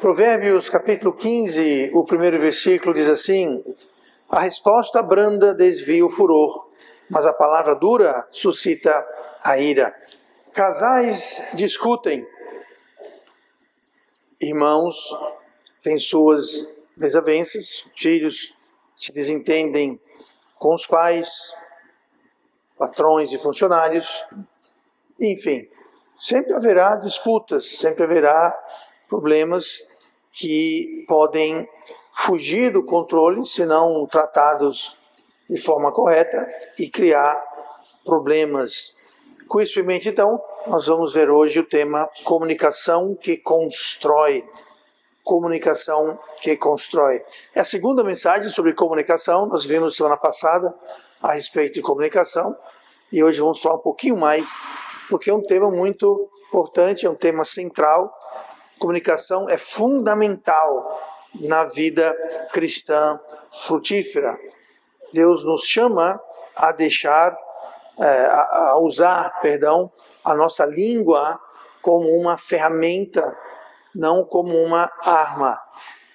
Provérbios capítulo 15, o primeiro versículo diz assim: a resposta branda desvia o furor, mas a palavra dura suscita a ira. Casais discutem, irmãos têm suas desavenças, filhos se desentendem com os pais, patrões e funcionários, enfim, sempre haverá disputas, sempre haverá problemas que podem fugir do controle se não tratados de forma correta e criar problemas. Com isso em mente, então, nós vamos ver hoje o tema comunicação que constrói. Comunicação que constrói. É a segunda mensagem sobre comunicação. Nós vimos semana passada a respeito de comunicação e hoje vamos falar um pouquinho mais, porque é um tema muito importante, é um tema central. Comunicação é fundamental na vida cristã frutífera. Deus nos chama a deixar, a usar, a nossa língua como uma ferramenta, não como uma arma.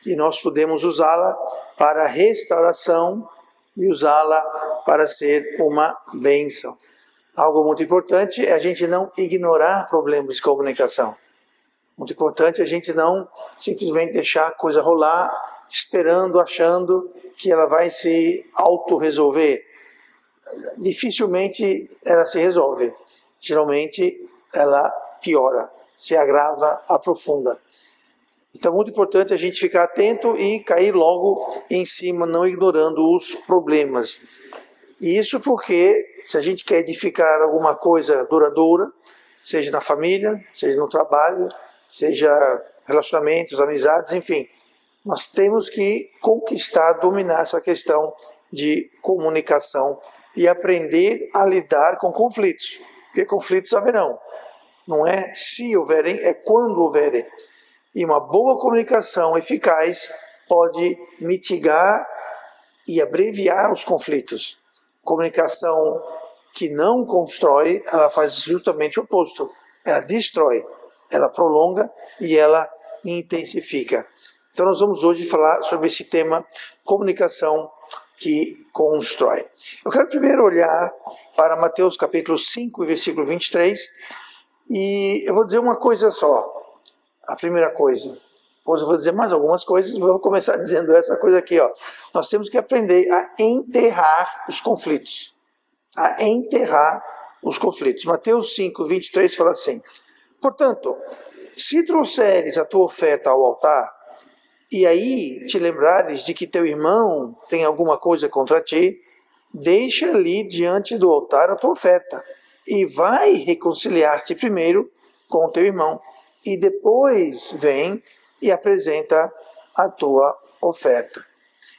E nós podemos usá-la para restauração e usá-la para ser uma bênção. Algo muito importante é a gente não ignorar problemas de comunicação. Muito importante a gente não simplesmente deixar a coisa rolar, esperando, achando que ela vai se autorresolver. Dificilmente ela se resolve. Geralmente ela piora, se agrava, aprofunda. Então é muito importante a gente ficar atento e cair logo em cima, não ignorando os problemas. E isso porque, se a gente quer edificar alguma coisa duradoura, seja na família, seja no trabalho, seja relacionamentos, amizades, enfim, nós temos que conquistar, dominar essa questão de comunicação e aprender a lidar com conflitos, porque conflitos haverão. Não é se houverem, é quando houverem. E uma boa comunicação eficaz pode mitigar e abreviar os conflitos. Comunicação que não constrói, ela faz justamente o oposto. Ela destrói, ela prolonga e ela intensifica. Então nós vamos hoje falar sobre esse tema, comunicação que constrói. Eu quero primeiro olhar para Mateus capítulo 5, versículo 23, e eu vou dizer uma coisa só. A primeira coisa, depois eu vou dizer mais algumas coisas, mas eu vou começar dizendo essa coisa aqui, ó. Nós temos que aprender a enterrar os conflitos. A enterrar os conflitos. Mateus 5, 23 fala assim: portanto, se trouxeres a tua oferta ao altar, e aí te lembrares de que teu irmão tem alguma coisa contra ti, deixa ali diante do altar a tua oferta, e vai reconciliar-te primeiro com o teu irmão, e depois vem e apresenta a tua oferta.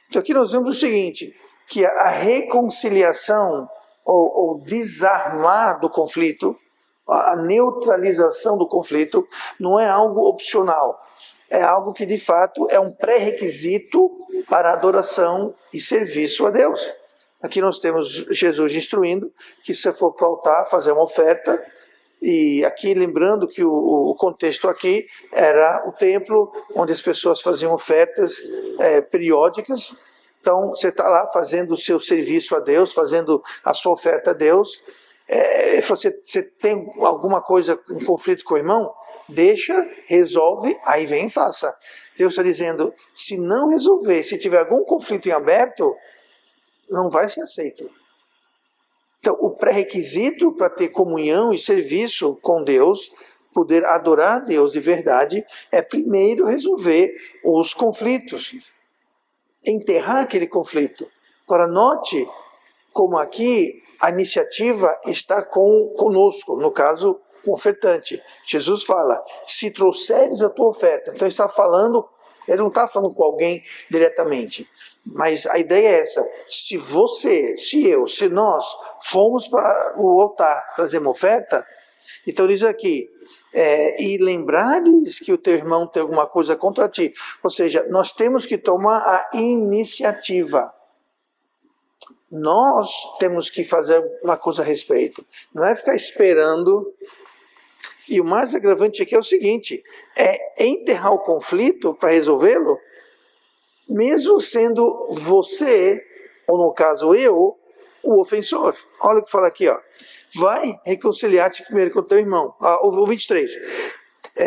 Então aqui nós vemos o seguinte, que a reconciliação, ou desarmar do conflito, a neutralização do conflito, não é algo opcional. É algo que, de fato, é um pré-requisito para a adoração e serviço a Deus. Aqui nós temos Jesus instruindo que se for para o altar fazer uma oferta, e aqui lembrando que o contexto aqui era o templo, onde as pessoas faziam ofertas periódicas. Então, você está lá fazendo o seu serviço a Deus, fazendo a sua oferta a Deus. Você tem alguma coisa, um conflito com o irmão? Deixa, resolve, aí vem e faça. Deus está dizendo, se não resolver, se tiver algum conflito em aberto, não vai ser aceito. Então, o pré-requisito para ter comunhão e serviço com Deus, poder adorar a Deus de verdade, é primeiro resolver os conflitos. Enterrar aquele conflito. Agora, note como aqui a iniciativa está conosco, no caso, com o ofertante. Jesus fala, se trouxeres a tua oferta. Então ele está falando, ele não está falando com alguém diretamente. Mas a ideia é essa, se você, se eu, se nós fomos para o altar trazer uma oferta, então diz aqui, e lembrares que o teu irmão tem alguma coisa contra ti. Ou seja, nós temos que tomar a iniciativa. Nós temos que fazer uma coisa a respeito. Não é ficar esperando. E o mais agravante aqui é o seguinte, é enterrar o conflito para resolvê-lo, mesmo sendo você, ou no caso eu, o ofensor. Olha o que fala aqui, ó. Vai reconciliar-te primeiro com o teu irmão. O 23.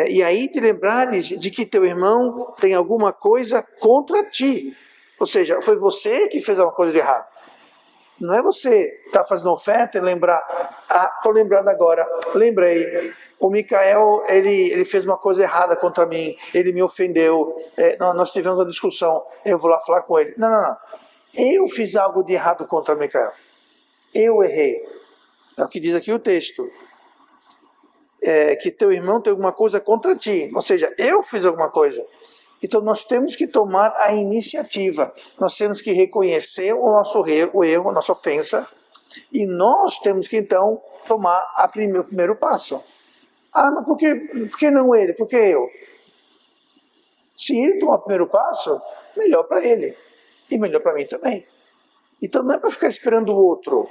E aí te lembrares de que teu irmão tem alguma coisa contra ti. Ou seja, foi você que fez alguma coisa de errado. Não é você estar fazendo oferta e lembrar, estou lembrando agora, lembrei, o Micael, ele fez uma coisa errada contra mim, ele me ofendeu, nós tivemos uma discussão, eu vou lá falar com ele. Não. Eu fiz algo de errado contra o Micael. Eu errei. É o que diz aqui o texto. Que teu irmão tem alguma coisa contra ti. Ou seja, eu fiz alguma coisa. Então nós temos que tomar a iniciativa. Nós temos que reconhecer o nosso erro, a nossa ofensa. E nós temos que então tomar o primeiro passo. Mas por que não ele? Por que eu? Se ele tomar o primeiro passo, melhor para ele. E melhor para mim também. Então não é para ficar esperando o outro.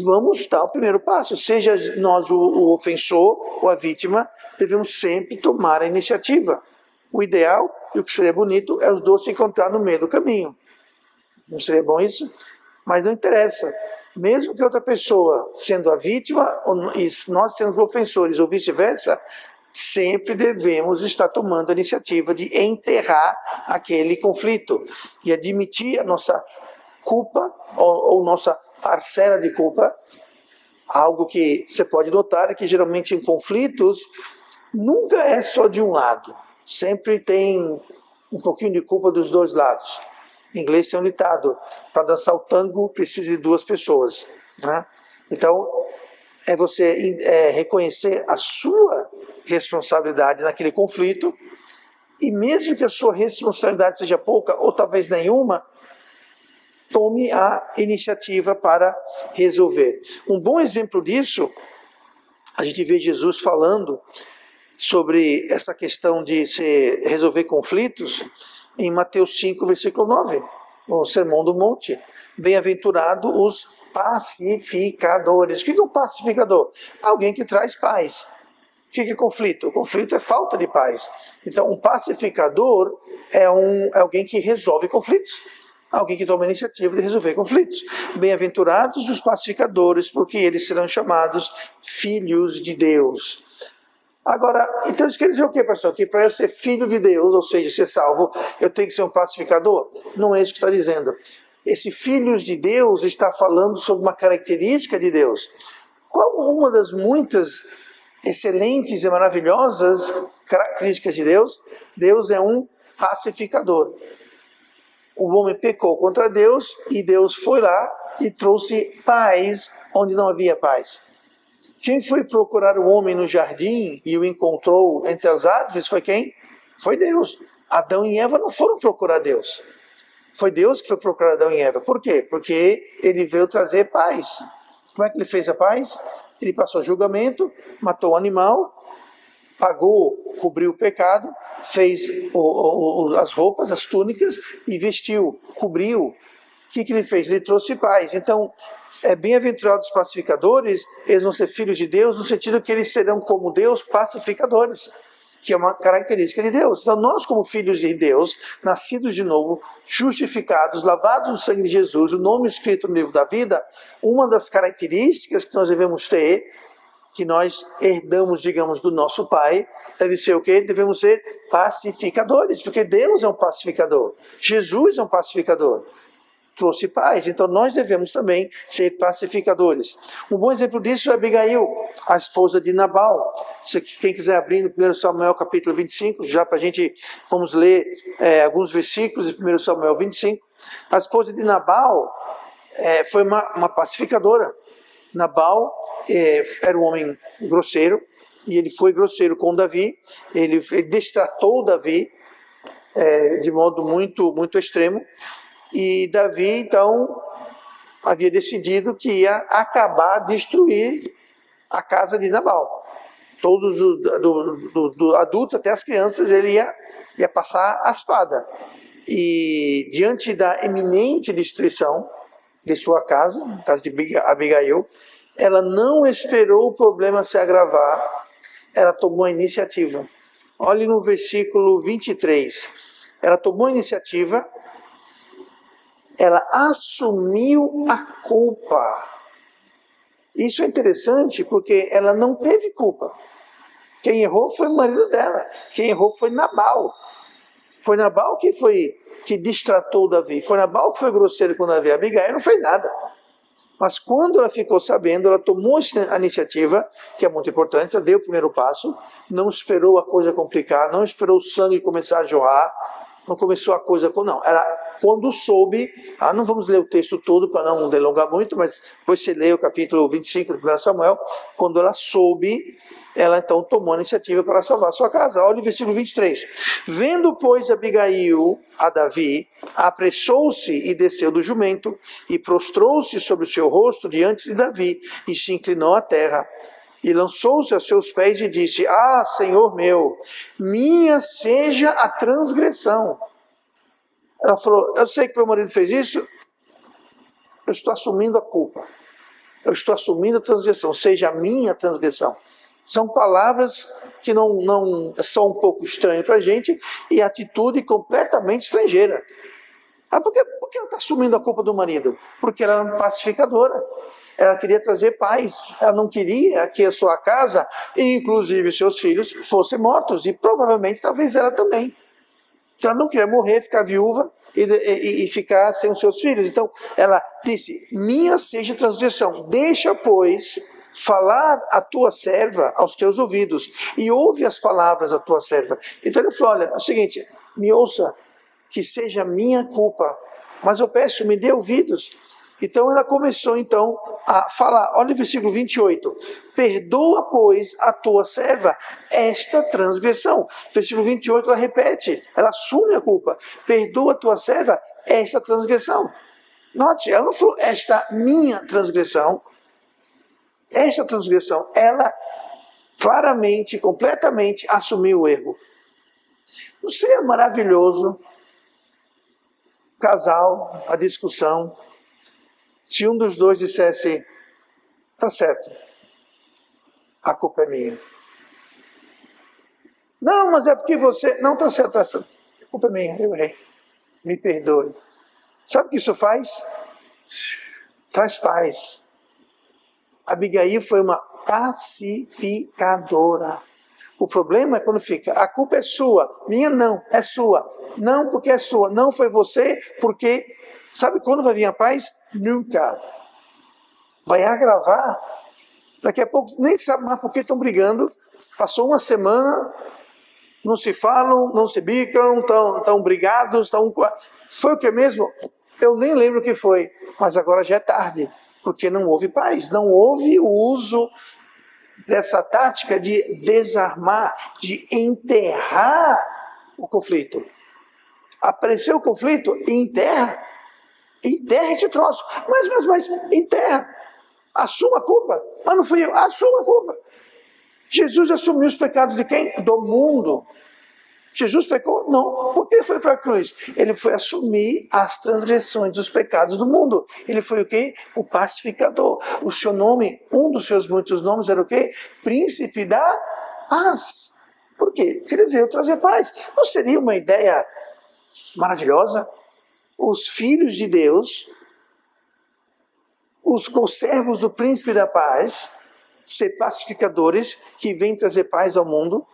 Vamos dar o primeiro passo. Seja nós o ofensor ou a vítima, devemos sempre tomar a iniciativa. O ideal, e o que seria bonito, é os dois se encontrar no meio do caminho. Não seria bom isso? Mas não interessa. Mesmo que outra pessoa, sendo a vítima, e nós sendo os ofensores, ou vice-versa, sempre devemos estar tomando a iniciativa de enterrar aquele conflito e admitir a nossa culpa ou nossa parcela de culpa. Algo que você pode notar é que geralmente em conflitos nunca é só de um lado. Sempre tem um pouquinho de culpa dos dois lados. Em inglês tem um ditado, para dançar o tango precisa de duas pessoas. Né? Então, é você reconhecer a sua responsabilidade naquele conflito, e mesmo que a sua responsabilidade seja pouca, ou talvez nenhuma, tome a iniciativa para resolver. Um bom exemplo disso, a gente vê Jesus falando sobre essa questão de se resolver conflitos em Mateus 5, versículo 9, no Sermão do Monte. Bem-aventurado os pacificadores. O que é um pacificador? Alguém que traz paz. O que é conflito? O conflito é falta de paz. Então, um pacificador é alguém que resolve conflitos. Alguém que toma a iniciativa de resolver conflitos. Bem-aventurados os pacificadores, porque eles serão chamados filhos de Deus. Agora, então isso quer dizer o quê, pastor? Que para eu ser filho de Deus, ou seja, ser salvo, eu tenho que ser um pacificador? Não é isso que está dizendo. Esse filhos de Deus está falando sobre uma característica de Deus. Qual uma das muitas excelentes e maravilhosas características de Deus? Deus é um pacificador. O homem pecou contra Deus e Deus foi lá e trouxe paz onde não havia paz. Quem foi procurar o homem no jardim e o encontrou entre as árvores foi quem? Foi Deus. Adão e Eva não foram procurar Deus. Foi Deus que foi procurar Adão e Eva. Por quê? Porque ele veio trazer paz. Como é que ele fez a paz? Ele passou julgamento, matou o animal, pagou, cobriu o pecado, fez as roupas, as túnicas e vestiu, cobriu. O que ele fez? Ele trouxe paz. Então, bem-aventurados os pacificadores, eles vão ser filhos de Deus, no sentido que eles serão como Deus, pacificadores, que é uma característica de Deus. Então, nós como filhos de Deus, nascidos de novo, justificados, lavados no sangue de Jesus, o nome escrito no livro da vida, uma das características que nós devemos ter, que nós herdamos, digamos, do nosso Pai, deve ser o quê? Devemos ser pacificadores, porque Deus é um pacificador. Jesus é um pacificador. Trouxe paz, então nós devemos também ser pacificadores. Um bom exemplo disso é Abigail, a esposa de Nabal. Quem quiser abrir no 1 Samuel capítulo 25, já para a gente, vamos ler alguns versículos de 1 Samuel 25. A esposa de Nabal foi uma pacificadora. Nabal era um homem grosseiro, e ele foi grosseiro com Davi, ele destratou Davi de modo muito, muito extremo. E Davi, então, havia decidido que ia acabar, destruir a casa de Nabal. Todos, do adulto até as crianças, ele ia passar a espada. e diante da iminente destruição de sua casa, no caso de Abigail, ela não esperou o problema se agravar, ela tomou a iniciativa. Olhe no versículo 23. Ela tomou a iniciativa, ela assumiu a culpa. Isso é interessante porque ela não teve culpa. Quem errou foi o marido dela. Quem errou foi Nabal. Foi Nabal que destratou Davi. Foi Nabal que foi grosseiro com Davi. Abigail não fez nada. Mas quando ela ficou sabendo, ela tomou a iniciativa, que é muito importante, ela deu o primeiro passo, não esperou a coisa complicar, não esperou o sangue começar a jorrar, não começou a coisa... Não, ela, quando soube, não vamos ler o texto todo para não delongar muito, mas depois você lê o capítulo 25 do 1 Samuel, quando ela soube, ela então tomou a iniciativa para salvar sua casa. Olha o versículo 23. Vendo, pois, Abigail a Davi, apressou-se e desceu do jumento, e prostrou-se sobre o seu rosto diante de Davi, e se inclinou à terra. E lançou-se a seus pés e disse: Senhor meu, minha seja a transgressão. Ela falou: eu sei que meu marido fez isso, eu estou assumindo a culpa. Eu estou assumindo a transgressão, seja a minha transgressão. São palavras que não são um pouco estranhas para a gente e atitude completamente estrangeira. Por que ela está assumindo a culpa do marido? Porque ela era uma pacificadora. Ela queria trazer paz. Ela não queria que a sua casa, inclusive seus filhos, fossem mortos. E provavelmente, talvez ela também. Ela não queria morrer, ficar viúva e ficar sem os seus filhos. Então, ela disse: minha seja a transgressão. Deixa, pois, falar a tua serva aos teus ouvidos. E ouve as palavras da tua serva. Então ele falou: olha, é o seguinte, me ouça, que seja minha culpa, mas eu peço, me dê ouvidos. Então ela começou então a falar. Olha o versículo 28. Perdoa, pois, a tua serva esta transgressão. Versículo 28 ela repete, ela assume a culpa. Perdoa a tua serva esta transgressão. Note, ela não falou esta minha transgressão. Esta transgressão, ela claramente, completamente assumiu o erro. Não seria maravilhoso casal, a discussão, se um dos dois dissesse: tá certo, a culpa é minha. Não, mas é porque você... Não, tá certo, a culpa é minha, eu errei. Me perdoe. Sabe o que isso faz? Traz paz. Abigail foi uma pacificadora. O problema é quando fica: a culpa é sua, minha não, é sua. Não porque é sua, não foi você, porque... Sabe quando vai vir a paz? Nunca. Vai agravar. Daqui a pouco nem sabe mais por que estão brigando. Passou uma semana, não se falam, não se bicam, estão brigados. Foi o que mesmo? Eu nem lembro o que foi, mas agora já é tarde, porque não houve paz, não houve o uso dessa tática de desarmar, de enterrar o conflito. Apareceu o conflito, enterra esse troço. Mas, enterra. Assuma a culpa. Mas não fui eu, assuma a culpa. Jesus assumiu os pecados de quem? Do mundo. Jesus pecou? Não. Por que foi para a cruz? Ele foi assumir as transgressões dos pecados do mundo. Ele foi o quê? O pacificador. O seu nome, um dos seus muitos nomes era o quê? Príncipe da paz. Por quê? Porque ele veio trazer paz. Não seria uma ideia maravilhosa? Os filhos de Deus, os conservos do príncipe da paz, ser pacificadores que vêm trazer paz ao mundo,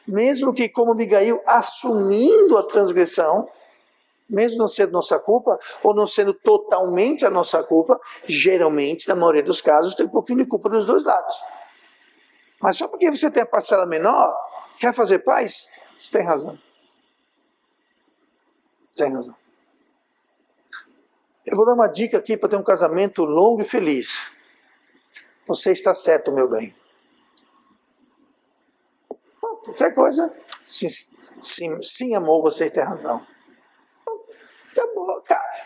mesmo que, como Abigail, assumindo a transgressão, mesmo não sendo nossa culpa, ou não sendo totalmente a nossa culpa, geralmente, na maioria dos casos, tem um pouquinho de culpa dos dois lados. Mas só porque você tem a parcela menor, quer fazer paz? Você tem razão. Tem razão. Eu vou dar uma dica aqui para ter um casamento longo e feliz. Você está certo, meu bem. Qualquer coisa, sim, amor, você tem razão.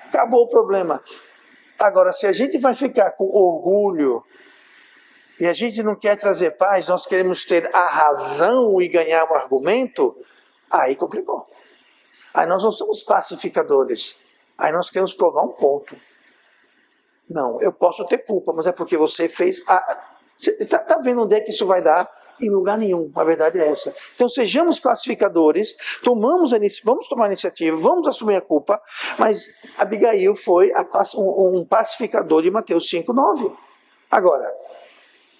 Acabou o problema. Agora, se a gente vai ficar com orgulho e a gente não quer trazer paz, nós queremos ter a razão e ganhar um argumento, aí complicou. Aí nós não somos pacificadores. Aí nós queremos provar um ponto. Não, eu posso ter culpa, mas é porque você fez... Você está vendo onde é que isso vai dar? Em lugar nenhum, a verdade é essa. Então sejamos pacificadores, vamos tomar a iniciativa, vamos assumir a culpa, mas Abigail foi um pacificador de Mateus 5:9. Agora,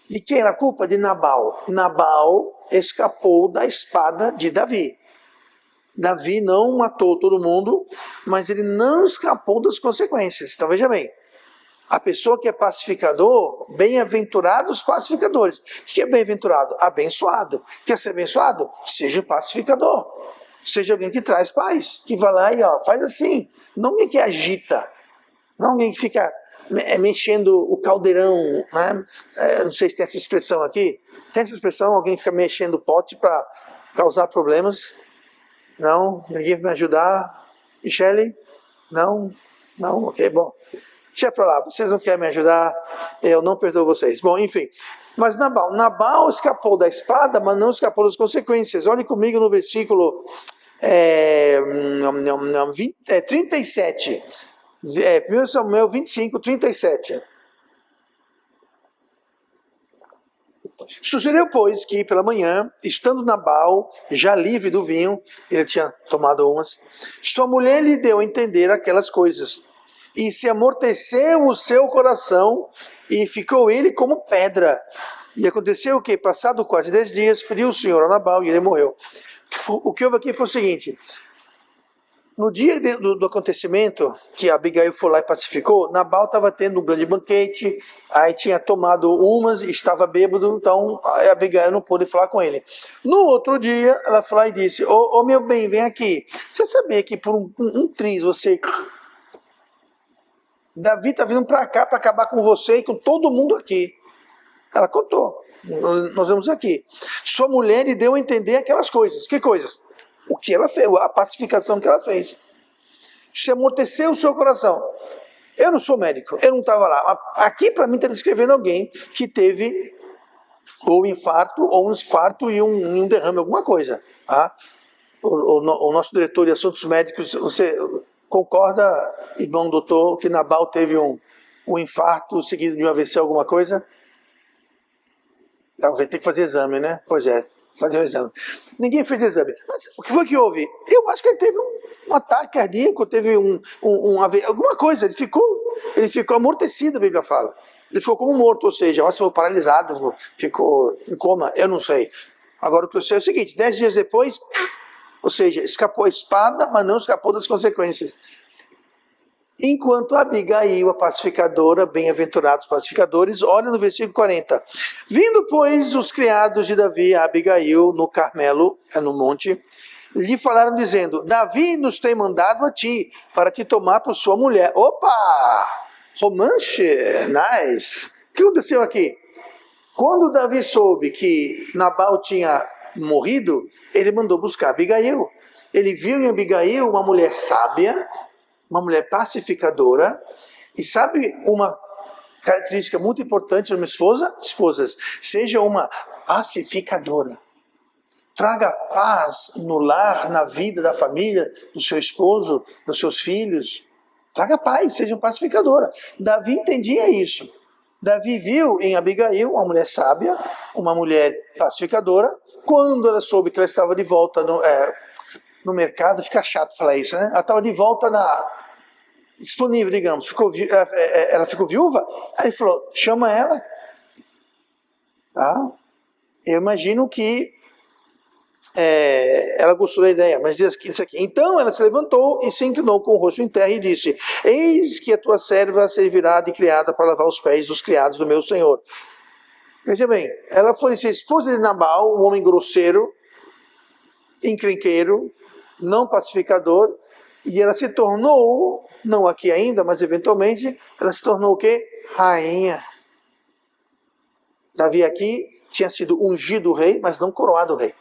de quem era a culpa? De Nabal. Nabal escapou da espada de Davi. Davi não matou todo mundo, mas ele não escapou das consequências. Então veja bem, a pessoa que é pacificador, bem-aventurados pacificadores. O que é bem-aventurado? Abençoado. Quer ser abençoado? Seja pacificador. Seja alguém que traz paz, que vai lá e faz assim. Não alguém que agita, não alguém que fica mexendo o caldeirão, né? Não sei se tem essa expressão aqui. Tem essa expressão, alguém fica mexendo o pote para causar problemas? Não? Ninguém vai me ajudar? Michele? Não? Não? Ok, bom. Deixa pra lá, vocês não querem me ajudar, eu não perdoo vocês. Bom, enfim. Mas Nabal escapou da espada, mas não escapou das consequências. Olhe comigo no versículo 37. 1 Samuel 25, 37. Sucedeu, pois, que pela manhã, estando Nabal já livre do vinho, ele tinha tomado umas, sua mulher lhe deu a entender aquelas coisas. E se amorteceu o seu coração, e ficou ele como pedra. E aconteceu o que? Passado quase 10 dias, feriu o Senhor a Nabal e ele morreu. O que houve aqui foi o seguinte: no dia do acontecimento, que Abigail foi lá e pacificou, Nabal estava tendo um grande banquete, aí tinha tomado umas, estava bêbado, então a Abigail não pôde falar com ele. No outro dia, ela foi lá e disse: ô meu bem, vem aqui. Você sabia que por um triz você... Davi está vindo para cá para acabar com você e com todo mundo aqui. Ela contou. Nós vemos aqui. Sua mulher lhe deu a entender aquelas coisas. Que coisas? O que ela fez, a pacificação que ela fez. Se amorteceu o seu coração. Eu não sou médico, eu não estava lá. Aqui para mim está descrevendo alguém que teve ou um infarto e um derrame, alguma coisa. Tá? O nosso diretor de assuntos médicos, você concorda, irmão doutor, que Nabal teve um infarto seguido de um AVC, alguma coisa? Vai ter que fazer exame, né? Pois é, fazer o exame. Ninguém fez exame. Mas o que foi que houve? Eu acho que ele teve um ataque cardíaco, teve alguma coisa. Ele ficou amortecido, a Bíblia fala. Ele ficou como morto, ou seja, ficou paralisado, ficou em coma, eu não sei. Agora o que eu sei é o seguinte: 10 dias depois, ou seja, escapou a espada, mas não escapou das consequências. Enquanto Abigail, a pacificadora, bem-aventurados pacificadores, olha no versículo 40. Vindo, pois, os criados de Davi a Abigail no Carmelo, no monte, lhe falaram dizendo: Davi nos tem mandado a ti, para te tomar por sua mulher. Opa! Romance, nice. O que aconteceu aqui? Quando Davi soube que Nabal tinha morrido, ele mandou buscar Abigail. Ele viu em Abigail uma mulher sábia, uma mulher pacificadora, e sabe uma característica muito importante de uma esposa? Esposas, seja uma pacificadora. Traga paz no lar, na vida da família, do seu esposo, dos seus filhos. Traga paz, seja uma pacificadora. Davi entendia isso. Davi viu em Abigail uma mulher sábia, uma mulher pacificadora. Quando ela soube que ela estava de volta no mercado, fica chato falar isso, né? Ela estava de volta disponível, digamos. Ela ficou viúva. Aí ele falou: chama ela. Tá? Eu imagino que ela gostou da ideia, mas diz isso aqui. Então ela se levantou e se inclinou com o rosto em terra e disse: eis que a tua serva servirá de criada para lavar os pés dos criados do meu senhor. Veja bem, ela foi ser esposa de Nabal, um homem grosseiro, encrenqueiro, não pacificador, e ela se tornou, não aqui ainda, mas eventualmente, ela se tornou o quê? Rainha. Davi aqui tinha sido ungido rei, mas não coroado rei.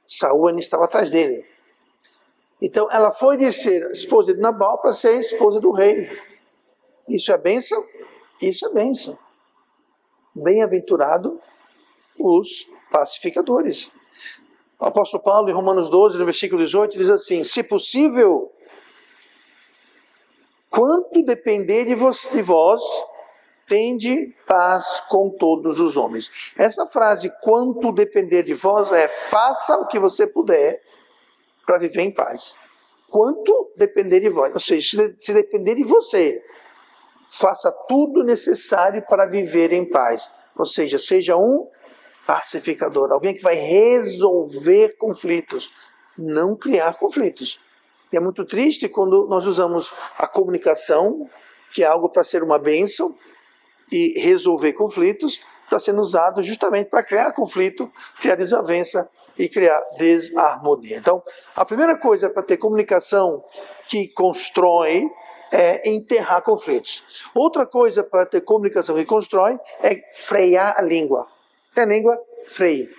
Saúl ainda estava atrás dele. Então ela foi de ser esposa de Nabal para ser esposa do rei. Isso é bênção? Isso é bênção. Bem-aventurado os pacificadores. O apóstolo Paulo, em Romanos 12, no versículo 18, diz assim: se possível, quanto depender de vós, tende paz com todos os homens. Essa frase, quanto depender de vós, é faça o que você puder para viver em paz. Quanto depender de vós. Ou seja, se depender de você, faça tudo necessário para viver em paz. Ou seja um pacificador, alguém que vai resolver conflitos, não criar conflitos. E é muito triste quando nós usamos a comunicação, que é algo para ser uma bênção, e resolver conflitos, está sendo usado justamente para criar conflito, criar desavença e criar desarmonia. Então, a primeira coisa para ter comunicação que constrói é enterrar conflitos. Outra coisa para ter comunicação que constrói é frear a língua. Tem a língua? Freie.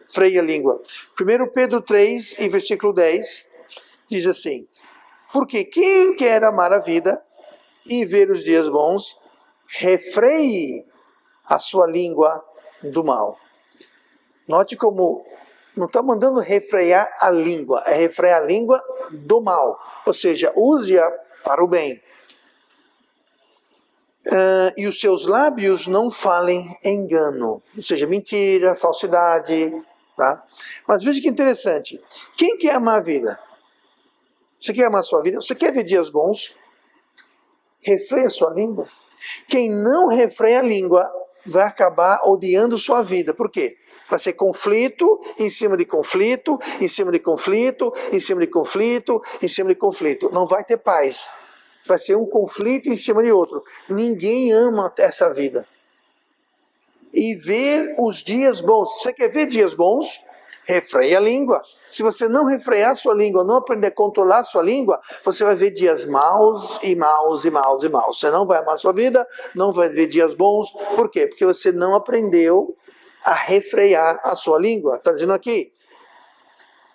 Freie a língua. 1 Pedro 3, em versículo 10, diz assim: porque quem quer amar a vida e ver os dias bons, refreie a sua língua do mal. Note como não está mandando refrear a língua, é refrear a língua do mal. Ou seja, use-a para o bem. E os seus lábios não falem engano, ou seja, mentira, falsidade. Tá? Mas veja que interessante. Quem quer amar a vida? Você quer amar a sua vida? Você quer ver dias bons? Refreia a sua língua. Quem não refreia a língua vai acabar odiando sua vida. Por quê? Vai ser conflito, em cima de conflito, em cima de conflito, em cima de conflito, em cima de conflito. Não vai ter paz. Vai ser um conflito em cima de outro. Ninguém ama essa vida. E ver os dias bons. Você quer ver dias bons? Refreia a língua. Se você não refrear sua língua, não aprender a controlar sua língua, você vai ver dias maus e maus e maus e maus. Você não vai amar sua vida, não vai ver dias bons. Por quê? Porque você não aprendeu a refrear a sua língua. Está dizendo aqui.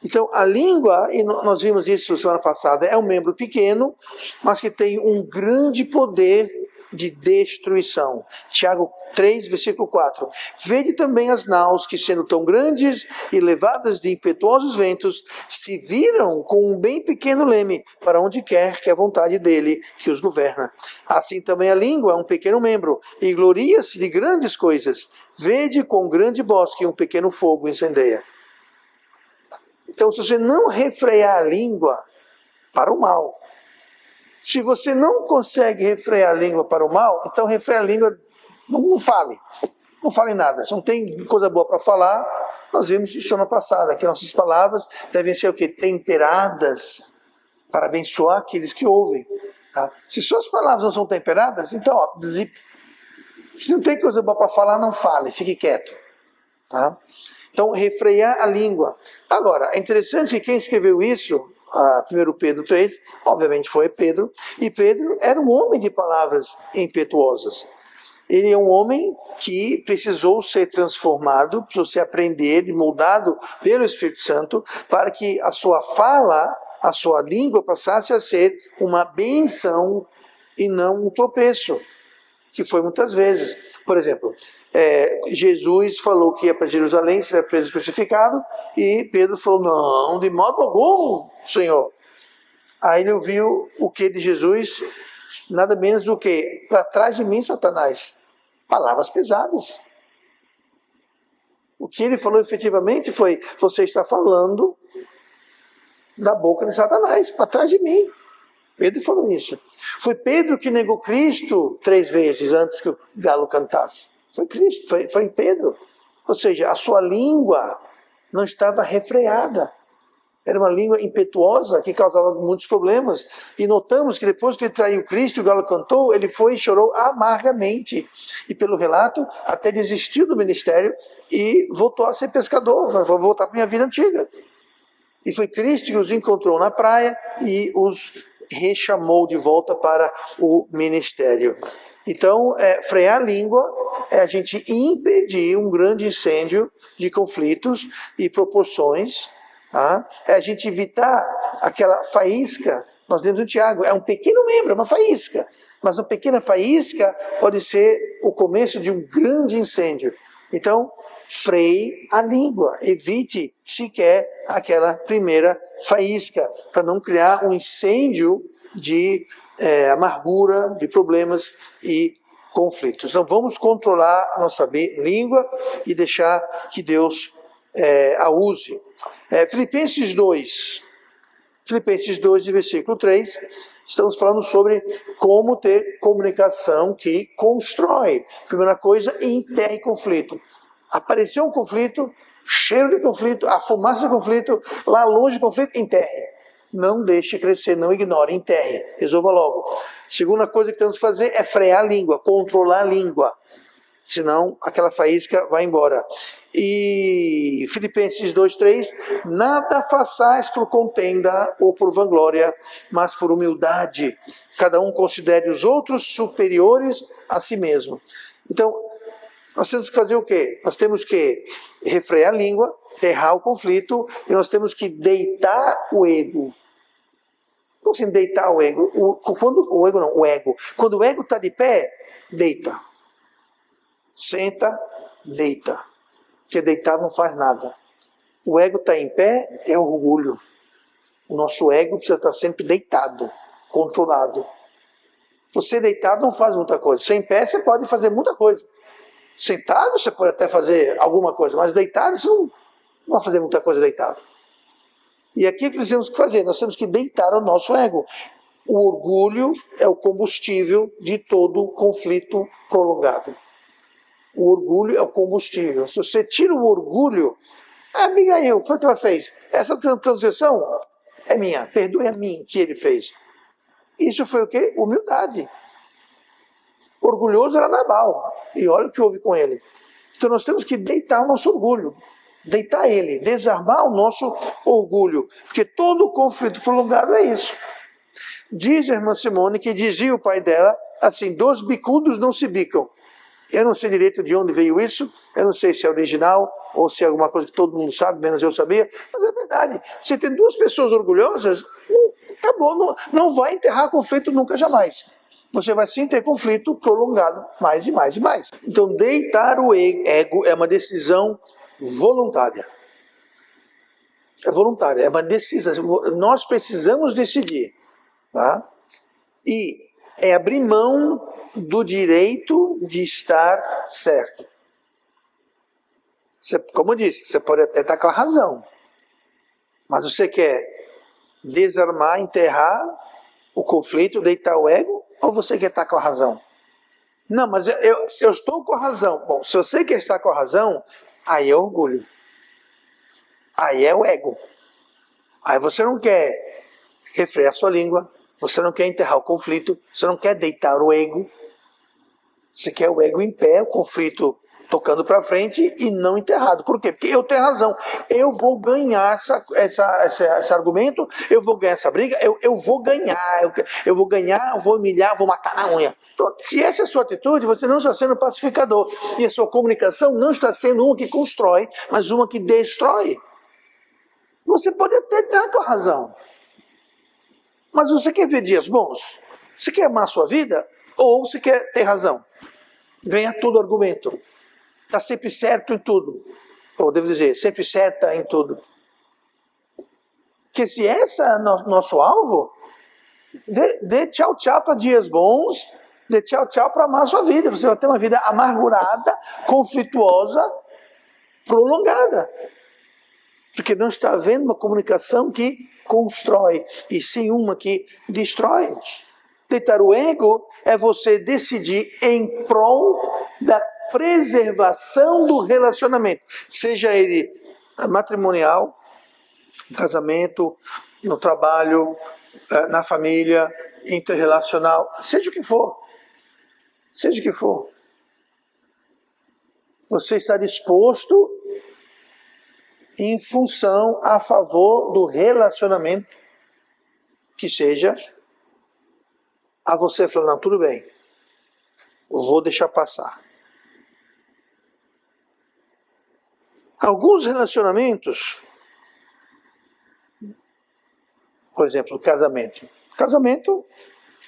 Então, a língua, e nós vimos isso semana passada, é um membro pequeno, mas que tem um grande poder de destruição. Tiago 3, versículo 4. Vede também as naus que, sendo tão grandes e levadas de impetuosos ventos, se viram com um bem pequeno leme para onde quer que a vontade dele que os governa. Assim também a língua é um pequeno membro e gloria-se de grandes coisas. Vede com grande bosque um pequeno fogo incendeia. Então, se você não refrear a língua para o mal, se você não consegue refrear a língua para o mal, então refreia a língua, não fale. Não fale nada. Se não tem coisa boa para falar, nós vimos isso semana passada, que nossas palavras devem ser o quê? Temperadas para abençoar aqueles que ouvem. Tá? Se suas palavras não são temperadas, então, ó, se não tem coisa boa para falar, não fale, fique quieto. Tá? Então, refrear a língua. Agora, é interessante que quem escreveu isso, 1 Pedro 3, obviamente foi Pedro, e Pedro era um homem de palavras impetuosas. Ele é um homem que precisou ser transformado, precisou ser aprendido, moldado pelo Espírito Santo, para que a sua fala, a sua língua passasse a ser uma benção e não um tropeço. Que foi muitas vezes. Por exemplo, Jesus falou que ia para Jerusalém, ser preso e crucificado, e Pedro falou, não, de modo algum, Senhor. Aí ele ouviu o que de Jesus? Nada menos do que, para trás de mim, Satanás. Palavras pesadas. O que ele falou efetivamente foi, você está falando da boca de Satanás, para trás de mim. Pedro falou isso. Foi Pedro que negou Cristo 3 vezes antes que o galo cantasse. Foi Cristo, foi Pedro. Ou seja, a sua língua não estava refreada. Era uma língua impetuosa que causava muitos problemas. E notamos que depois que ele traiu Cristo, o galo cantou, ele foi e chorou amargamente. E pelo relato, até desistiu do ministério e voltou a ser pescador. Vou voltar para a minha vida antiga. E foi Cristo que os encontrou na praia e os rechamou de volta para o ministério. Então, frear a língua é a gente impedir um grande incêndio de conflitos e proporções. Tá? É a gente evitar aquela faísca. Nós lemos no Tiago, é um pequeno membro, é uma faísca. Mas uma pequena faísca pode ser o começo de um grande incêndio. Então, freie a língua, evite sequer aquela primeira faísca, para não criar um incêndio de amargura, de problemas e conflitos. Então vamos controlar a nossa língua e deixar que Deus a use. Filipenses 2, versículo 3, estamos falando sobre como ter comunicação que constrói. Primeira coisa, enterre conflito. Apareceu um conflito, cheiro de conflito, a fumaça do conflito, lá longe do conflito, enterre. Não deixe crescer, não ignore, enterre, resolva logo. Segunda coisa que temos que fazer é frear a língua, controlar a língua. Senão aquela faísca vai embora. E Filipenses 2:3, nada façais por contenda ou por vanglória, mas por humildade. Cada um considere os outros superiores a si mesmo. Então, nós temos que fazer o quê? Nós temos que refrear a língua, enterrar o conflito, e nós temos que deitar o ego. Como assim deitar o ego? O ego. Quando o ego está de pé, deita. Senta, deita. Porque deitar não faz nada. O ego está em pé, é orgulho. O nosso ego precisa estar sempre deitado, controlado. Você deitado não faz muita coisa. Você em pé, você pode fazer muita coisa. Sentado, você pode até fazer alguma coisa, mas deitado, você não vai fazer muita coisa deitado. E aqui o que nós temos que fazer? Nós temos que deitar o nosso ego. O orgulho é o combustível de todo conflito prolongado. O orgulho é o combustível. Se você tira o orgulho, Abigail, o que foi que ela fez? Essa transgressão é minha, perdoe a mim que ele fez. Isso foi o quê? Humildade. Orgulhoso era Nabal, e olha o que houve com ele. Então nós temos que deitar o nosso orgulho, deitar ele, desarmar o nosso orgulho, porque todo conflito prolongado é isso. Diz a irmã Simone que dizia o pai dela assim: 2 bicudos não se bicam. Eu não sei direito de onde veio isso, eu não sei se é original ou se é alguma coisa que todo mundo sabe, menos eu sabia, mas é verdade. Você tem 2 pessoas orgulhosas, acabou, não vai enterrar conflito nunca, jamais. Você vai sim ter conflito prolongado mais e mais e mais. Então deitar o ego é uma decisão voluntária. É voluntária, é uma decisão. Nós precisamos decidir. Tá? E é abrir mão do direito de estar certo. Você, como eu disse, você pode até estar com a razão, mas você quer desarmar, enterrar o conflito, deitar o ego, ou você quer estar com a razão? Não, mas eu estou com a razão. Bom, se você quer estar com a razão, aí é orgulho. Aí é o ego. Aí você não quer refrear sua língua, você não quer enterrar o conflito, você não quer deitar o ego. Você quer o ego em pé, o conflito tocando para frente e não enterrado. Por quê? Porque eu tenho razão. Eu vou ganhar esse argumento, eu vou ganhar essa briga, eu vou ganhar, eu vou ganhar, eu vou humilhar, eu vou matar na unha. Pronto, se essa é a sua atitude, você não está sendo pacificador. E a sua comunicação não está sendo uma que constrói, mas uma que destrói. Você pode até estar com a razão. Mas você quer ver dias bons? Você quer amar a sua vida? Ou você quer ter razão? Ganhar todo argumento. Está sempre certo em tudo. Ou devo dizer, sempre certa em tudo. Porque se esse é nosso alvo, dê tchau, tchau para dias bons, dê tchau, tchau para amar a sua vida. Você vai ter uma vida amargurada, conflituosa, prolongada. Porque não está havendo uma comunicação que constrói, e sim uma que destrói. Deitar o ego é você decidir em prol da preservação do relacionamento, seja ele matrimonial, no casamento, no trabalho, na família, interrelacional, seja o que for. Seja o que for. Você está disposto em função, a favor do relacionamento, que seja a você falando, não, tudo bem, eu vou deixar passar. Alguns relacionamentos, por exemplo, casamento. Casamento,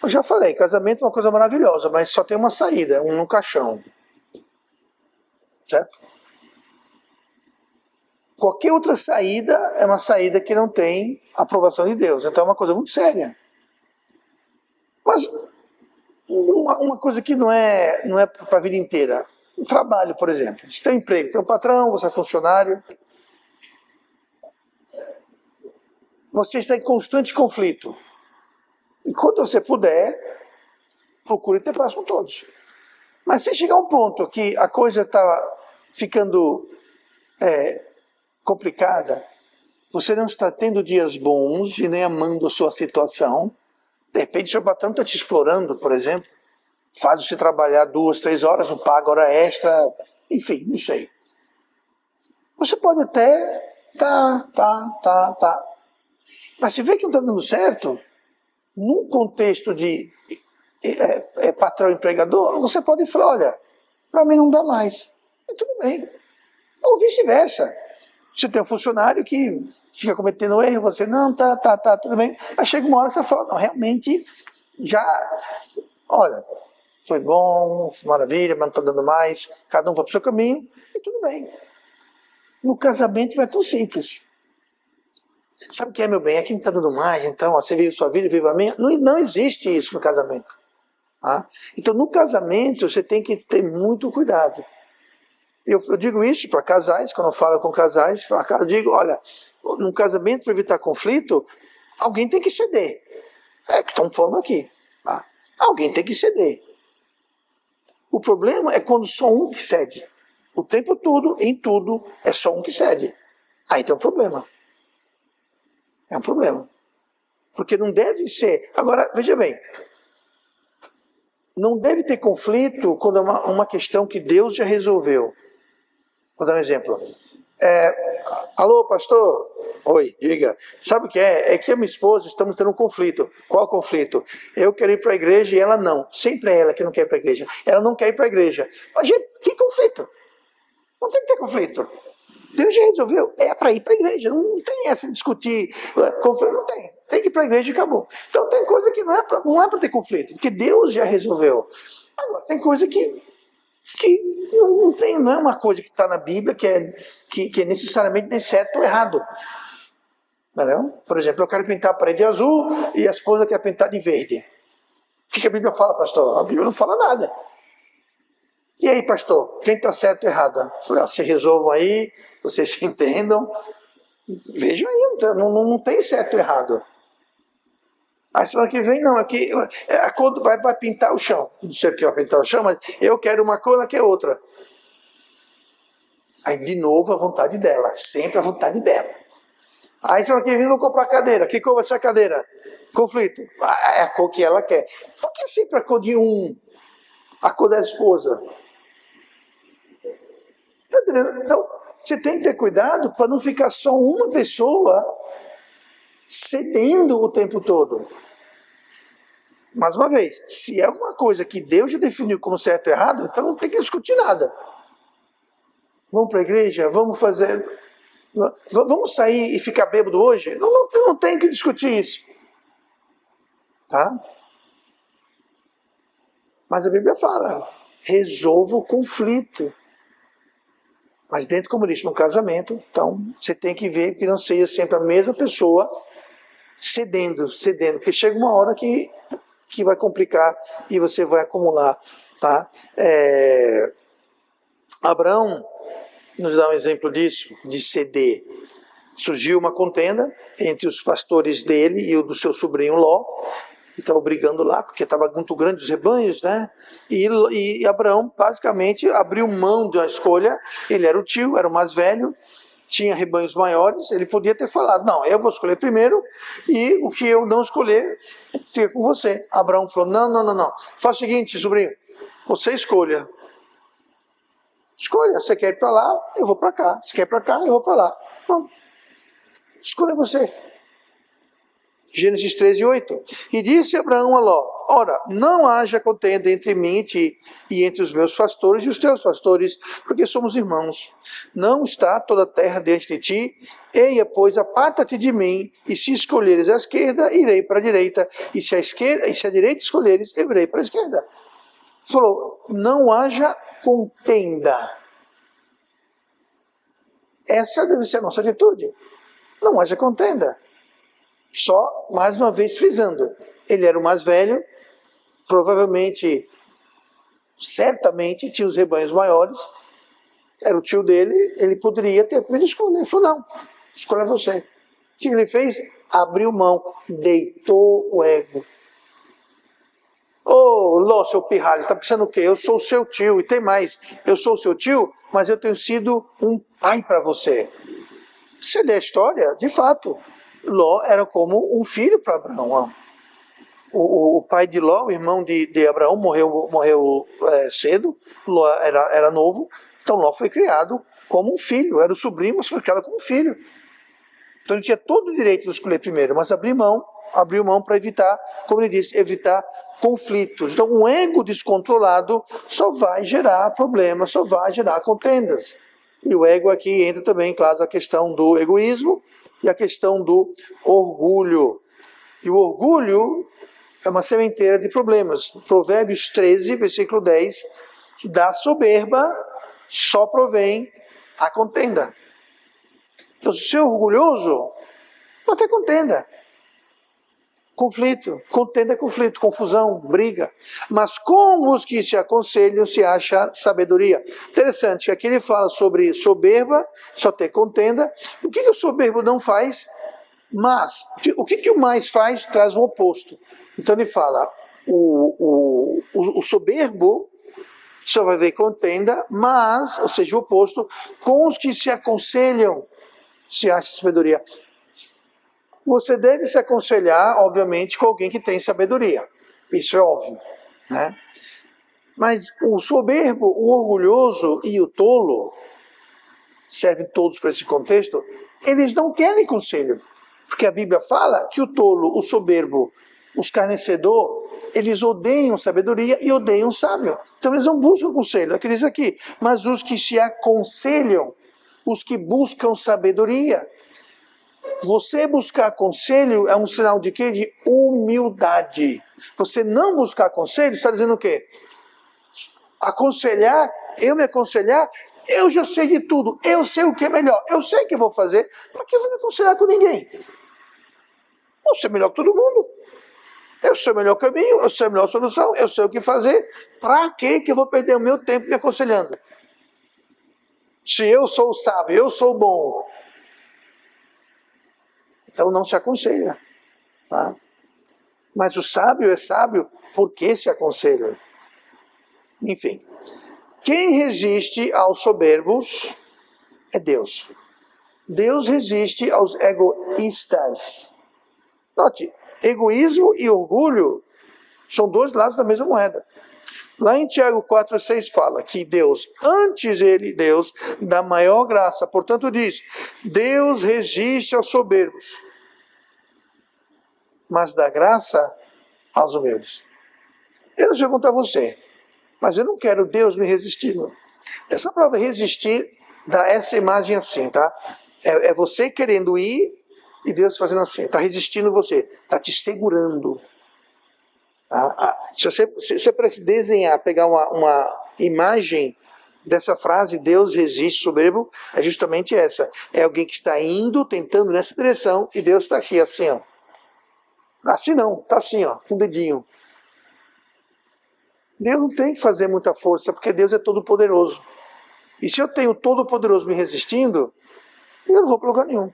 eu já falei, casamento é uma coisa maravilhosa, mas só tem uma saída, um no caixão. Certo? Qualquer outra saída é uma saída que não tem aprovação de Deus. Então é uma coisa muito séria. Mas uma coisa que não é para a vida inteira. Um trabalho, por exemplo. Você tem um emprego, tem um patrão, você é funcionário. Você está em constante conflito. Enquanto você puder, procure ter paz com todos. Mas se chegar um ponto que a coisa está ficando complicada, você não está tendo dias bons e nem amando a sua situação, de repente seu patrão está te explorando, por exemplo, faz você trabalhar 2, 3 horas, não paga hora extra, enfim, não sei. Você pode até, tá. Mas se vê que não está dando certo, num contexto de patrão-empregador, você pode falar, olha, para mim não dá mais. E tudo bem. Ou vice-versa. Você tem um funcionário que fica cometendo erro, você, não, tá, tudo bem. Aí chega uma hora que você fala, não, realmente, olha, foi bom, maravilha, mas não está dando mais, cada um vai para o seu caminho, e tudo bem. No casamento não é tão simples. Sabe o que é, meu bem? É quem está dando mais, então, você vive sua vida, vive a minha. Não existe isso no casamento. Tá? Então, no casamento, você tem que ter muito cuidado. Eu digo isso para casais, quando eu falo com casais, eu digo, olha, num casamento, para evitar conflito, alguém tem que ceder. É o que estamos falando aqui. Tá? Alguém tem que ceder. O problema é quando só um que cede. O tempo todo, em tudo, é só um que cede. Aí tem um problema. É um problema. Porque não deve ser... Agora, veja bem, não deve ter conflito quando é uma questão que Deus já resolveu. Vou dar um exemplo. Alô, pastor? Oi, diga. Sabe o que é? É que a minha esposa, estamos tendo um conflito. Qual conflito? Eu quero ir para a igreja e ela não. Sempre é ela que não quer ir para a igreja. Ela não quer ir para a igreja. Mas, gente, que conflito? Não tem que ter conflito. Deus já resolveu. É para ir para a igreja. Não tem essa de discutir. Conflito. Não tem. Tem que ir para a igreja e acabou. Então tem coisa que não é para ter conflito. Porque Deus já resolveu. Agora, tem coisa que não é uma coisa que está na Bíblia que é necessariamente nem certo ou errado. Entendeu? Por exemplo, eu quero pintar a parede azul e a esposa quer pintar de verde. O que a Bíblia fala, pastor? A Bíblia não fala nada. E aí, pastor, quem está certo ou errado? Eu falei, se resolvam aí, vocês se entendam. Vejam aí, não tem certo ou errado. A semana que vem, não, aqui a cor vai pintar o chão. Não sei o que vai pintar o chão, mas eu quero uma cor, ela quer outra. Aí, de novo, a vontade dela. Sempre a vontade dela. Aí, semana que vem, eu vou comprar a cadeira. Que cor vai ser a cadeira? Conflito. É a cor que ela quer. Por que sempre a cor de um? A cor da esposa? Tá entendendo? Então, você tem que ter cuidado para não ficar só uma pessoa cedendo o tempo todo. Mais uma vez, se é uma coisa que Deus já definiu como certo e errado, então não tem que discutir nada. Vamos para a igreja? Vamos fazer... Vamos sair e ficar bêbado hoje? Não tem que discutir isso. Tá? Mas a Bíblia fala, resolva o conflito. Mas dentro, como disse, no casamento, então você tem que ver que não seja sempre a mesma pessoa cedendo, porque chega uma hora que vai complicar e você vai acumular. Tá? Abraão nos dá um exemplo disso, de ceder. Surgiu uma contenda entre os pastores dele e o do seu sobrinho Ló, e estavam brigando lá, porque estava muito grande os rebanhos, né? E Abraão basicamente abriu mão da escolha, ele era o tio, era o mais velho, tinha rebanhos maiores, ele podia ter falado, não, eu vou escolher primeiro, e o que eu não escolher, fica com você. Abraão falou, não, faz o seguinte, sobrinho, você escolha, você quer ir para lá, eu vou para cá, você quer ir para cá, eu vou para lá, pronto, escolha você. Gênesis 13, 8. E disse Abraão a Ló, ora, não haja contenda entre mim e ti, e entre os meus pastores e os teus pastores, porque somos irmãos. Não está toda a terra diante de ti, eia, pois, aparta-te de mim, e se escolheres a esquerda, irei para a direita, e se a direita escolheres, eu irei para a esquerda. Falou, não haja contenda. Essa deve ser a nossa atitude. Não haja contenda. Só, mais uma vez, frisando. Ele era o mais velho, provavelmente, certamente, tinha os rebanhos maiores. Era o tio dele, ele poderia ter a primeira escolha. Ele falou, não, escolha você. O que ele fez? Abriu mão, deitou o ego. Ô, Ló, seu pirralho, tá pensando o quê? Eu sou o seu tio, e tem mais. Eu sou o seu tio, mas eu tenho sido um pai para você. Você lê a história, de fato, Ló era como um filho para Abraão. O pai de Ló, o irmão de Abraão, morreu cedo, Ló era novo, então Ló foi criado como um filho, era o sobrinho, mas foi criado como um filho. Então ele tinha todo o direito de escolher primeiro, mas abriu mão para evitar, como ele disse, evitar conflitos. Então um ego descontrolado só vai gerar problemas, só vai gerar contendas. E o ego aqui entra também, claro, a questão do egoísmo e a questão do orgulho. E o orgulho é uma sementeira de problemas. Provérbios 13, versículo 10, da soberba só provém a contenda. Então, se você é orgulhoso, vai ter contenda. Contenda é conflito, confusão, briga. Mas com os que se aconselham se acha sabedoria. Interessante que aqui ele fala sobre soberba, só ter contenda. O que o soberbo não faz? Mas, o que o mais faz? Traz o oposto. Então ele fala, o soberbo só vai ver contenda, mas, ou seja, o oposto, com os que se aconselham se acha sabedoria. Você deve se aconselhar, obviamente, com alguém que tem sabedoria. Isso é óbvio, né? Mas o soberbo, o orgulhoso e o tolo, servem todos para esse contexto, eles não querem conselho. Porque a Bíblia fala que o tolo, o soberbo, o escarnecedor, eles odeiam sabedoria e odeiam o sábio. Então eles não buscam conselho, é o que diz aqui. Mas os que se aconselham, os que buscam sabedoria. Você buscar conselho é um sinal de quê? De humildade. Você não buscar conselho, está dizendo o quê? Aconselhar, eu me aconselhar, eu já sei de tudo, eu sei o que é melhor, eu sei o que eu vou fazer, para que eu vou me aconselhar com ninguém? Eu sei melhor que todo mundo. Eu sei o melhor caminho, eu sei a melhor solução, eu sei o que fazer. Para que eu vou perder o meu tempo me aconselhando? Se eu sou o sábio, eu sou o bom, então não se aconselha. Tá? Mas o sábio é sábio porque se aconselha. Enfim, quem resiste aos soberbos é Deus. Deus resiste aos egoístas. Note, egoísmo e orgulho são dois lados da mesma moeda. Lá em Tiago 4,6 fala que Deus, Deus, dá maior graça. Portanto diz, Deus resiste aos soberbos, mas dá graça aos humildes. Eu não sei contar você, mas eu não quero Deus me resistir. Não. Essa palavra resistir dá essa imagem assim, tá? É você querendo ir e Deus fazendo assim, está resistindo você, está te segurando. Se você pudesse desenhar, pegar uma imagem dessa frase, Deus resiste soberbo, é justamente essa. É alguém que está indo, tentando nessa direção, e Deus está aqui, assim, ó. Assim não, está assim, ó, com o dedinho. Deus não tem que fazer muita força, porque Deus é todo poderoso. E se eu tenho todo poderoso me resistindo, eu não vou para lugar nenhum.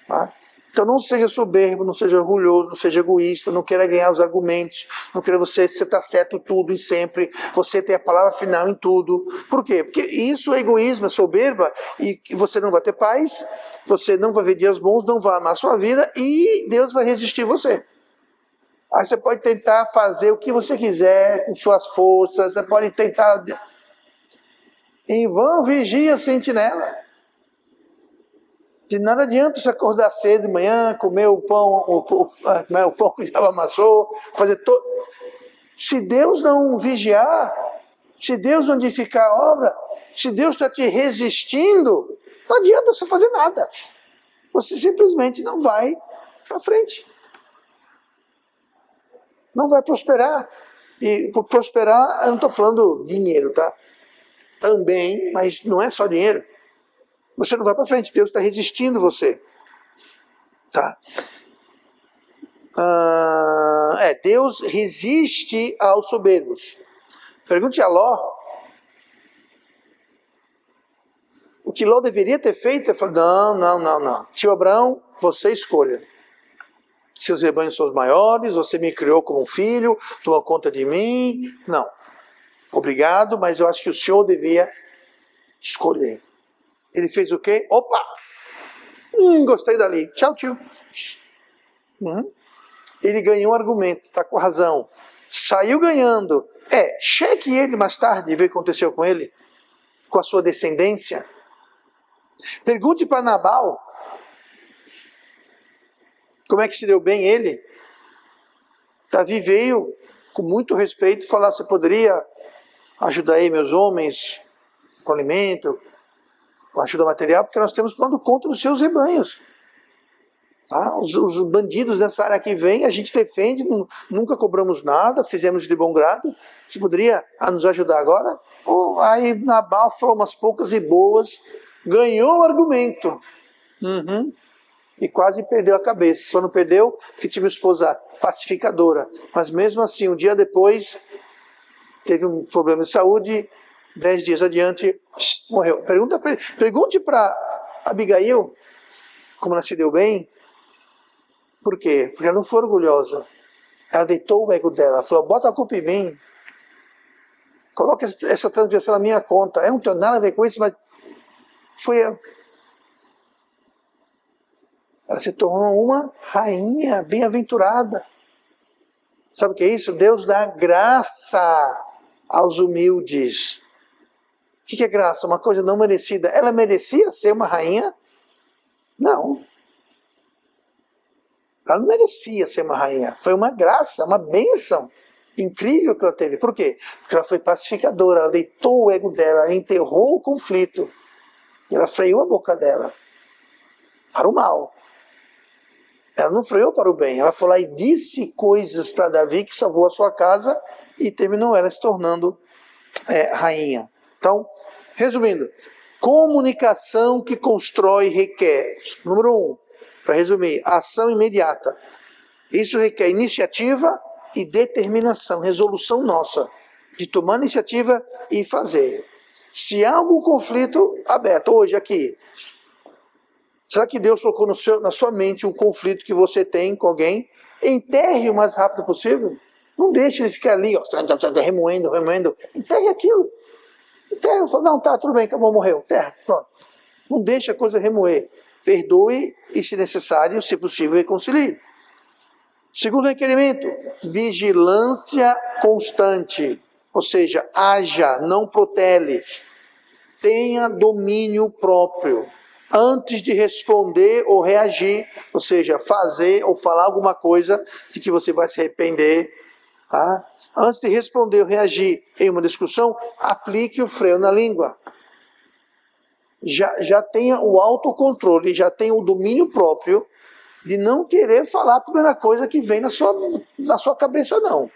Tá? Então não seja soberbo, não seja orgulhoso, não seja egoísta, não queira ganhar os argumentos, não queira você está certo tudo e sempre, você tem a palavra final em tudo. Por quê? Porque isso é egoísmo, é soberba, e você não vai ter paz, você não vai ver dias bons, não vai amar a sua vida, e Deus vai resistir você. Aí você pode tentar fazer o que você quiser com suas forças, você pode tentar... Em vão vigia a sentinela. De nada adianta você acordar cedo de manhã, comer o pão que já amassou, fazer todo... Se Deus não vigiar, se Deus não edificar a obra, se Deus está te resistindo, não adianta você fazer nada. Você simplesmente não vai para frente. Não vai prosperar. E por prosperar, eu não estou falando dinheiro, tá? Também, mas não é só dinheiro. você não vai para frente, Deus está resistindo você. Tá? Deus resiste aos soberbos. Pergunte a Ló. O que Ló deveria ter feito é falar, não. Tio Abraão, você escolha. Seus rebanhos são os maiores, você me criou como um filho, toma conta de mim. Não. Obrigado, mas eu acho que o senhor devia escolher. Ele fez o quê? Opa! Gostei dali. Tchau, tio. Ele ganhou um argumento, está com razão. Saiu ganhando. Cheque ele mais tarde e vê o que aconteceu com ele. Com a sua descendência. Pergunte para Nabal. Como é que se deu bem ele? Davi veio com muito respeito falar, você poderia ajudar aí meus homens com alimento, com ajuda material, porque nós temos tomando conta dos seus rebanhos. Tá? Os bandidos dessa área que vem, a gente defende, nunca cobramos nada, fizemos de bom grado. Você poderia nos ajudar agora? Aí Nabal falou umas poucas e boas, ganhou o argumento. E quase perdeu a cabeça. Só não perdeu porque tinha uma esposa pacificadora. Mas mesmo assim, um dia depois, teve um problema de saúde, 10 dias adiante, morreu. Pergunte para Abigail como ela se deu bem. Por quê? Porque ela não foi orgulhosa. Ela deitou o ego dela. Ela falou, bota a culpa em mim. Coloca essa transgressão na minha conta. Eu não tenho nada a ver com isso, mas fui eu. Ela se tornou uma rainha bem-aventurada. Sabe o que é isso? Deus dá graça aos humildes. O que é graça? Uma coisa não merecida. Ela merecia ser uma rainha? Não. Ela não merecia ser uma rainha. Foi uma graça, uma bênção incrível que ela teve. Por quê? Porque ela foi pacificadora. Ela deitou o ego dela, ela enterrou o conflito. E ela freou a boca dela para o mal. Ela não freou para o bem. Ela foi lá e disse coisas para Davi que salvou a sua casa e terminou ela se tornando rainha. Então, resumindo, comunicação que constrói requer, número 1, para resumir, ação imediata. Isso requer iniciativa e determinação, resolução nossa, de tomar iniciativa e fazer. Se há algum conflito aberto, hoje aqui, será que Deus colocou na sua mente um conflito que você tem com alguém? Enterre o mais rápido possível. Não deixe ele ficar ali, remoendo. Enterre aquilo. Enterre. Não, tá, tudo bem, acabou, morreu. Enterra, pronto. Não deixe a coisa remoer. Perdoe e, se necessário, se possível, reconcilie. Segundo requerimento, vigilância constante. Ou seja, haja, não protele. Tenha domínio próprio. Antes de responder ou reagir, ou seja, fazer ou falar alguma coisa de que você vai se arrepender, tá? Antes de responder ou reagir em uma discussão, aplique o freio na língua. Já tenha o autocontrole, já tenha o domínio próprio de não querer falar a primeira coisa que vem na sua cabeça, não.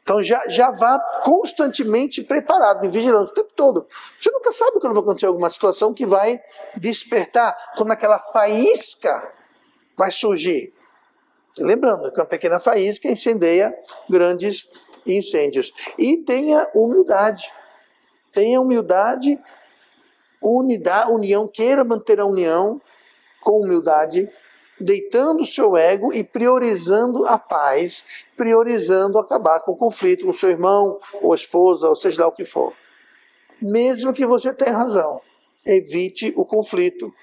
Então já vá constantemente preparado, em vigilância o tempo todo. Você nunca sabe quando vai acontecer alguma situação que vai despertar, quando aquela faísca vai surgir. Lembrando que uma pequena faísca incendeia grandes incêndios. E tenha humildade. Tenha humildade, união, queira manter a união com humildade, deitando o seu ego e priorizando a paz, priorizando acabar com o conflito com o seu irmão, ou esposa, ou seja lá o que for. Mesmo que você tenha razão, evite o conflito.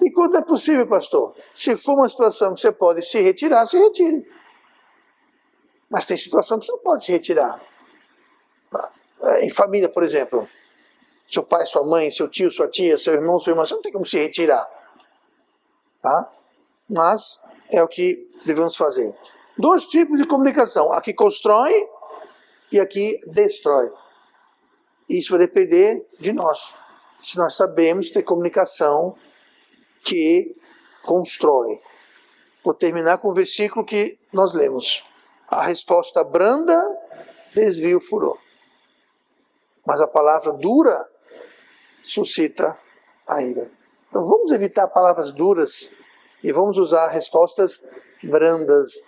E quando é possível, pastor? Se for uma situação que você pode se retirar, se retire. Mas tem situação que você não pode se retirar. Em família, por exemplo, seu pai, sua mãe, seu tio, sua tia, seu irmão, sua irmã, você não tem como se retirar. Tá? Mas é o que devemos fazer. 2 tipos de comunicação. A que constrói e a que destrói. Isso vai depender de nós. Se nós sabemos ter comunicação que constrói. Vou terminar com o versículo que nós lemos. A resposta branda desvia o furor. Mas a palavra dura suscita a ira. Então vamos evitar palavras duras e vamos usar respostas brandas.